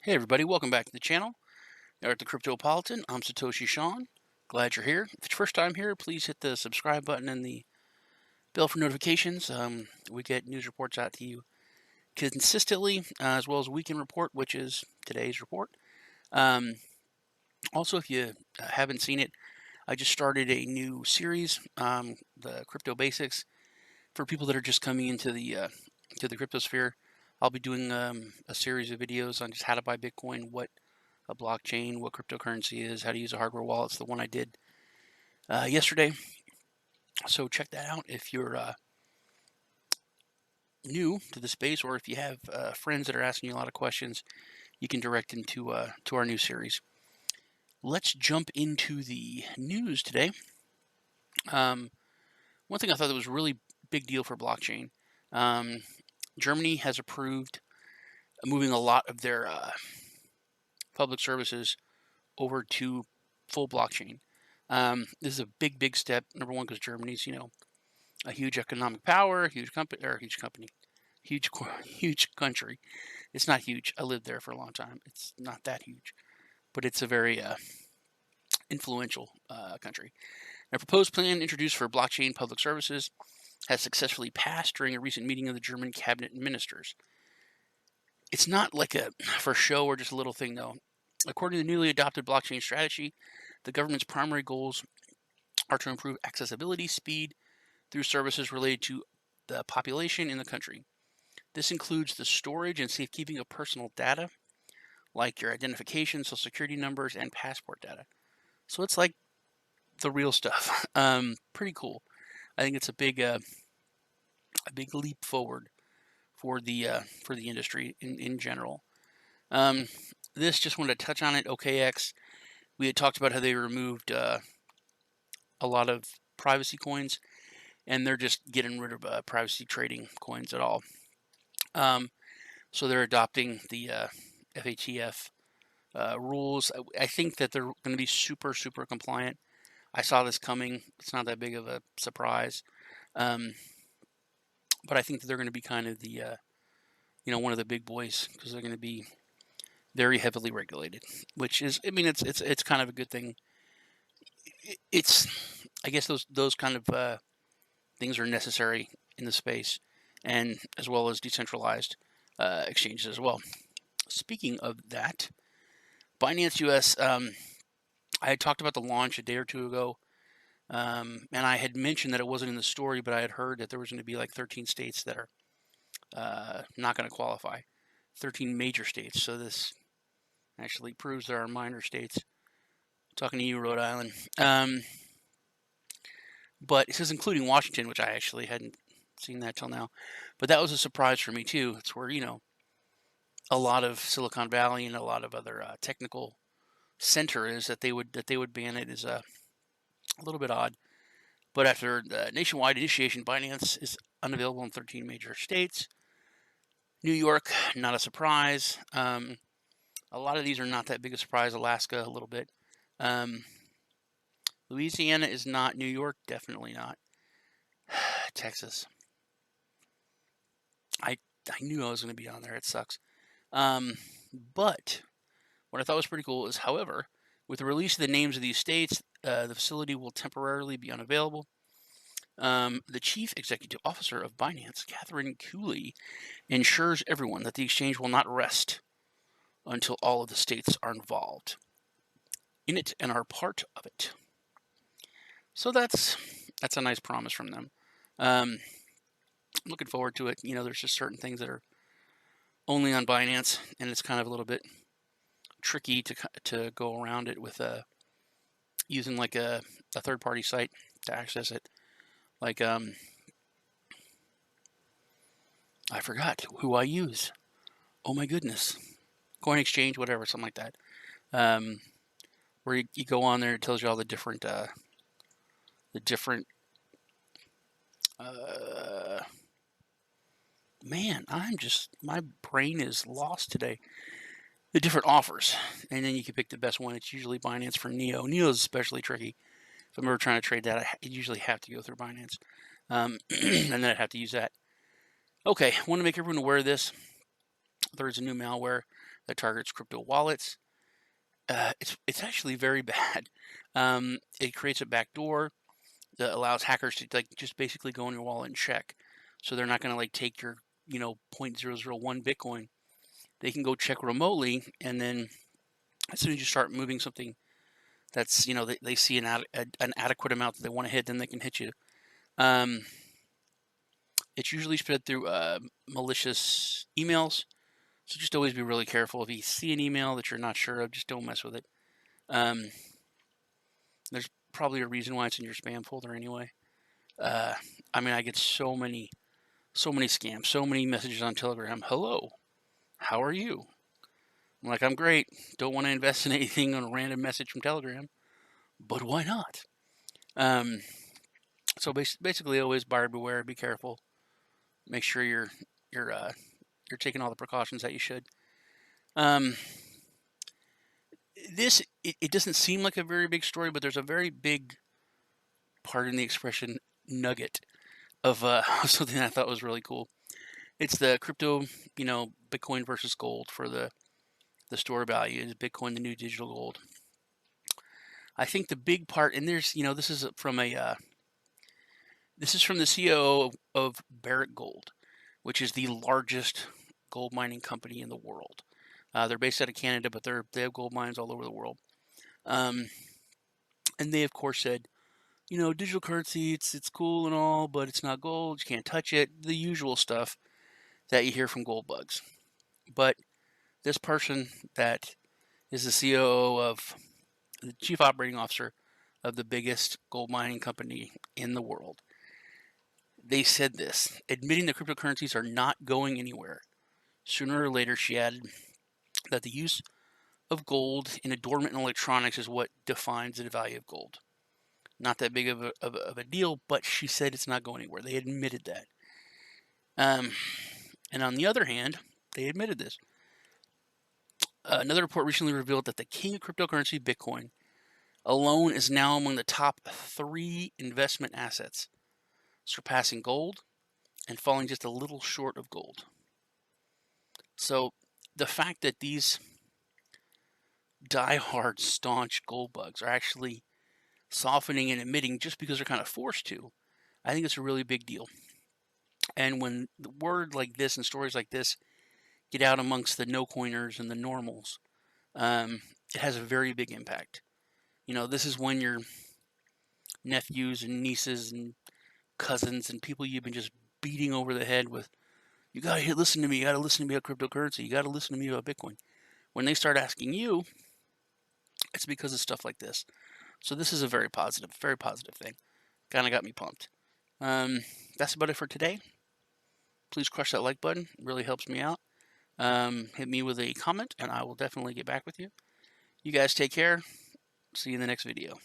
Hey everybody, welcome back to the channel. You're at the Cryptopolitan. I'm Satoshi Sean. Glad you're here. If it's your first time here, please hit the subscribe button and the bell for notifications. We get news reports out to you consistently, as well as a weekend report, which is today's report. Um, Also, if you haven't seen it, I just started a new series, the Crypto Basics, for people that are just coming into the cryptosphere. I'll be doing a series of videos on just how to buy Bitcoin, what a blockchain, what cryptocurrency is, how to use a hardware wallet. It's the one I did yesterday. So check that out if you're new to the space, or if you have friends that are asking you a lot of questions, you can direct them to our new series. Let's jump into the news today. One thing I thought that was a really big deal for blockchain. Germany has approved moving a lot of their public services over to full blockchain. This is a big step. Number one, because Germany's, a huge economic power, huge company, huge country. It's not huge. I lived there for a long time. It's not that huge, but it's a very influential country. A proposed plan introduced for blockchain public services has successfully passed during a recent meeting of the German cabinet ministers. It's not like a for show or just a little thing, though. According to the newly adopted blockchain strategy, the government's primary goals are to improve accessibility, speed, through services related to the population in the country. This includes the storage and safekeeping of personal data, like your identification, social security numbers, and passport data. So it's like the real stuff. Pretty cool. I think it's a big leap forward for the industry in general. This just wanted to touch on it. OKEx. We had talked about how they removed a lot of privacy coins, and they're just getting rid of privacy trading coins at all. So they're adopting the FATF rules. I think that they're going to be super compliant. I saw this coming. It's not that big of a surprise. But I think that they're going to be kind of the, one of the big boys, because they're going to be very heavily regulated, which is, I mean, it's kind of a good thing. I guess those kind of things are necessary in the space, and as well as decentralized exchanges as well. Speaking of that, Binance US, I had talked about the launch a day or two ago, and I had mentioned that it wasn't in the story, but I had heard that there was going to be like 13 states that are not going to qualify, 13 major states. So this actually proves there are minor states. I'm talking to you, Rhode Island. But it says including Washington, which I actually hadn't seen that till now. But that was a surprise for me too. It's where, a lot of Silicon Valley and a lot of other technical center is, that they would ban it is a little bit odd. But after nationwide initiation, Binance is unavailable in 13 major states. New York, not a surprise. A lot of these are not that big a surprise. Alaska, a little bit. Louisiana is not. New York, definitely not. Texas. I knew I was going to be on there. It sucks. But what I thought was pretty cool is, however, with the release of the names of these states, the facility will temporarily be unavailable. The chief executive officer of Binance, Catherine Cooley, ensures everyone that the exchange will not rest until all of the states are involved in it and are part of it. So that's a nice promise from them. Looking forward to it. There's just certain things that are only on Binance, and it's kind of a little bit tricky to go around it with using like a third-party site to access it. Like I forgot who I use. Oh my goodness, Coin Exchange, whatever, something like that. Where you go on there, it tells you all the different man, my brain is lost today. The different offers, and then you can pick the best one. It's usually Binance for Neo. Neo is especially tricky. If I'm ever trying to trade that, I usually have to go through Binance, and then I'd have to use that. Okay, I want to make everyone aware of this. There is a new malware that targets crypto wallets. It's actually very bad. It creates a backdoor that allows hackers to like just basically go in your wallet and check. So they're not going to like take your 0.001 Bitcoin. They can go check remotely, and then as soon as you start moving something that's they see an adequate amount that they want to hit, then they can hit you. It's usually spread through malicious emails. So just always be really careful. If you see an email that you're not sure of, just don't mess with it. There's probably a reason why it's in your spam folder anyway. I mean, I get so many scams, so many messages on Telegram. Hello, how are you? I'm like, I'm great. Don't want to invest in anything on a random message from Telegram, but why not? So basically, always buyer beware. Be careful. Make sure you're taking all the precautions that you should. It doesn't seem like a very big story, but there's a very big, pardon the expression, nugget of something I thought was really cool. It's the crypto, Bitcoin versus gold for the store value. Is Bitcoin the new digital gold? I think the big part, and there's, this is from the CEO of Barrick Gold, which is the largest gold mining company in the world. They're based out of Canada, but they have gold mines all over the world. And they, of course, said, digital currency, it's cool and all, but it's not gold. You can't touch it. The usual stuff that you hear from Goldbugs. But this person that is the COO of the chief operating officer of the biggest gold mining company in the world, they said this, admitting that cryptocurrencies are not going anywhere. Sooner or later, she added that the use of gold in adornment and electronics is what defines the value of gold. Not that big of a deal, but she said it's not going anywhere. They admitted that. And on the other hand, they admitted this. Another report recently revealed that the king of cryptocurrency, Bitcoin, alone is now among the top 3 investment assets, surpassing gold and falling just a little short of gold. So the fact that these die-hard, staunch gold bugs are actually softening and admitting just because they're kind of forced to, I think it's a really big deal. And when the word like this and stories like this get out amongst the no-coiners and the normals, it has a very big impact. This is when your nephews and nieces and cousins and people you've been just beating over the head with, you gotta listen to me, you gotta listen to me about cryptocurrency, you gotta listen to me about Bitcoin. When they start asking you, it's because of stuff like this. So this is a very positive thing. Kind of got me pumped. That's about it for today. Please crush that like button. It really helps me out. Hit me with a comment, and I will definitely get back with you. You guys take care. See you in the next video.